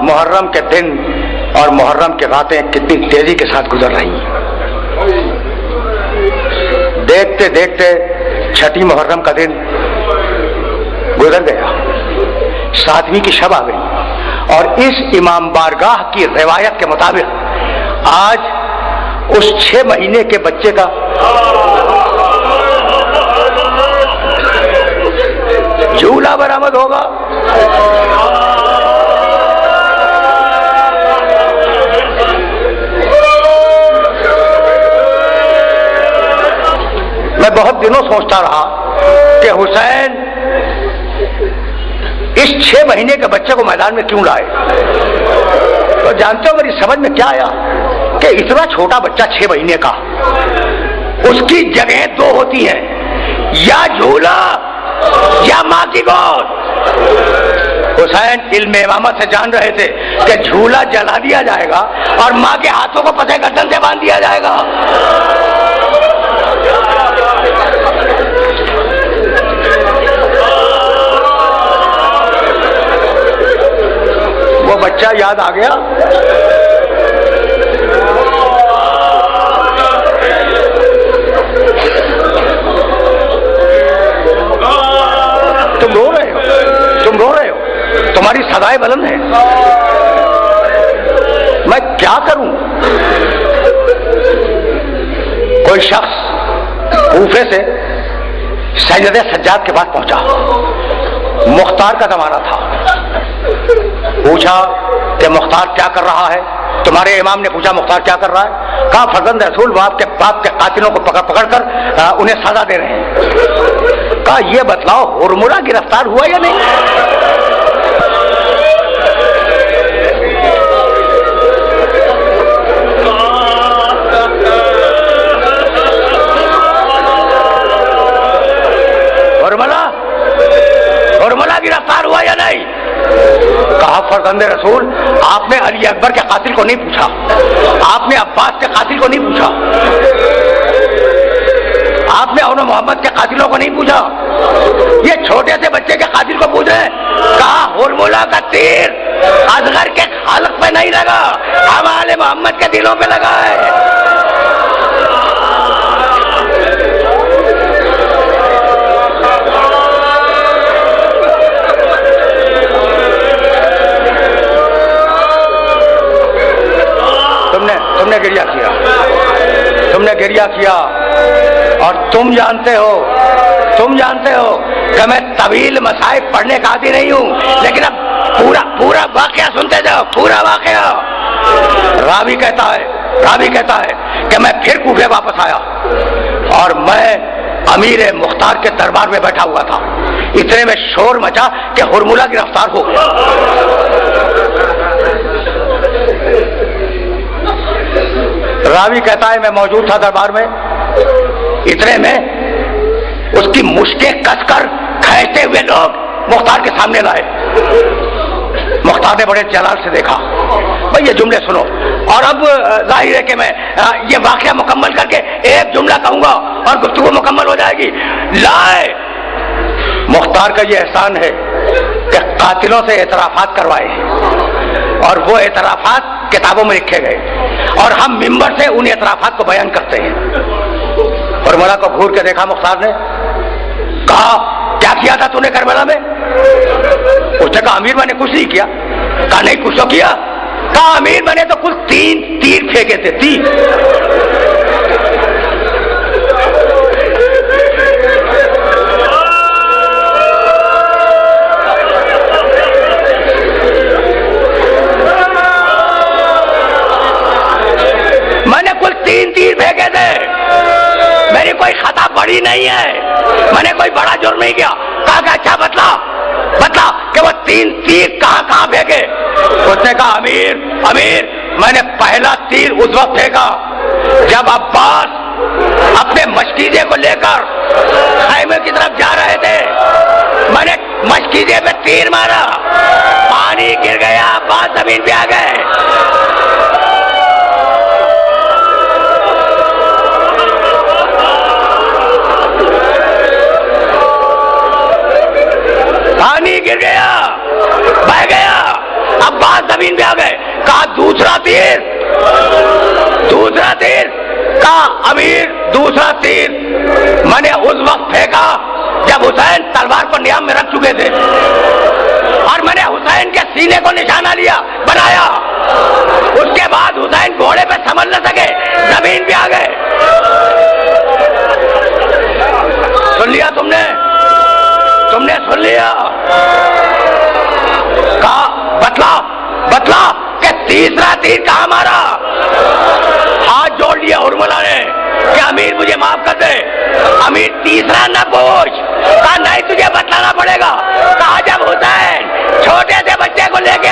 मुहर्रम के दिन और मुहर्रम की रातें कितनी तेजी के साथ गुजर रही हैं। देखते देखते छठी मुहर्रम का दिन गुजर गया, 7वीं की शब आ गई और इस इमाम बारगाह की रिवायत के मुताबिक आज उस 6 महीने के बच्चे का झूला बरामद होगा। मैं बहुत दिनों सोचता रहा कि हुसैन इस 6 महीने के बच्चे को मैदान में क्यों लाए। तो जानते हो मेरी समझ में क्या आया कि इतना छोटा बच्चा 6 महीने का, उसकी जगह 2 होती हैं, या झूला या मां की गोद। हुसैन इल्म इमामत से जान रहे थे कि झूला जला दिया जाएगा और मां के हाथों को पसे गर्दन से बांध दिया जाएगा। वो बच्चा याद आ गया। तुम रो रहे हो, तुम रो रहे हो, तुम्हारी सदाएं बुलंद है। मैं क्या करूं? कोई शख्स कूफे से सैयद सज्जाद के पास पहुंचा, मुख्तार का जमाना था। पूछा कि मुख्तार क्या कर रहा है? तुम्हारे इमाम ने पूछा मुख्तार क्या कर रहा है? कहा फर्जंद रसूल बाप के कातिलों को पकड़ कर उन्हें सजा दे रहे हैं। कहा यह बतलाओ हुरमुला गिरफ्तार हुआ या नहीं? हुरमुला गिरफ्तार हुआ या नहीं? कहा फर्जंद रसूल आपने अली अकबर के कातिल को नहीं पूछा, आपने अब्बास के कातिल को नहीं पूछा, आपने औनो मोहम्मद के कातिलों को नहीं पूछा, ये छोटे से बच्चे के कातिल को पूछ रहे हैं। कहा हुरमुला का तीर असगर के खालक पे नहीं लगा, हमारे मोहम्मद के दिलों पे लगा है। तुमने गिरिया किया, तुमने गिरिया किया और तुम जानते हो कि मैं तवील मसाइब पढ़ने का आदी नहीं हूं, लेकिन अब पूरा वाकया सुनते जाओ, पूरा वाकया। रावी कहता है कि मैं फिर कूफे वापस आया और मैं अमीर मुख्तार के दरबार में बैठा हुआ था। इतने में शोर मचा कि हुरमुला गिरफ्तार हो गया। रावी कहता है मैं मौजूद था दरबार में, इतने में उसकी मुश्कें कसकर खींचते हुए लोग मुख्तार के सामने लाए। मुख्तार ने बड़े जलाल से देखा। भाई ये जुमले सुनो, और अब जाहिर है कि मैं ये वाकया मुकम्मल करके एक जुमला कहूंगा और गुफ्तगू मुकम्मल हो जाएगी। लाए मुख्तार का ये एहसान है कि कातिलों से एतराफात करवाए और वो एतराफात किताबों में लिखे गए और हम मिंबर से उन एतराफात को बयान करते हैं। और मुला को घूर के देखा मुख्तार ने, कहा क्या किया था तूने करबला में? उसने कहा अमीर मैंने कुछ नहीं किया। कहा नहीं कुछ तो किया। कहा अमीर मैंने तो कुल 3 तीर फेंके थे, 3। मैंने कुल 3 तीर फेंके थे, मेरी कोई खता बड़ी नहीं है, मैंने कोई बड़ा जुर्म नहीं किया। कहा कि अच्छा बतला कि वो 3 तीर कहां फेंके? उसने कहा अमीर मैंने पहला तीर उस वक्त फेंका जब अब्बास अपने मशकीजे को लेकर खैमे की तरफ जा रहे थे। मैंने मशकीजे पे तीर मारा, पानी गिर गया, अब्बास जमीन पे आ गए। पानी गिर गया, बह गया, अब्बास जमीन पे आ गए। कहा दूसरा तीर कहा अमीर दूसरा तीर मैंने उस वक्त फेंका जब हुसैन तलवार को नियाम में रख चुके थे और मैंने हुसैन के सीने को निशाना लिया बनाया। उसके बाद हुसैन घोड़े पे संभल न सके, जमीन पे आ गए। सुन लिया तुमने सुन लिया। कहा बतला कि तीसरा तीर कहां मारा। हाथ जोड़ लिया हुरमुला ने कि अमीर मुझे माफ कर दे। अमीर तीसरा न पूछ। कहा नहीं तुझे बतलाना पड़ेगा। कहा जब हुसैन छोटे से बच्चे को लेके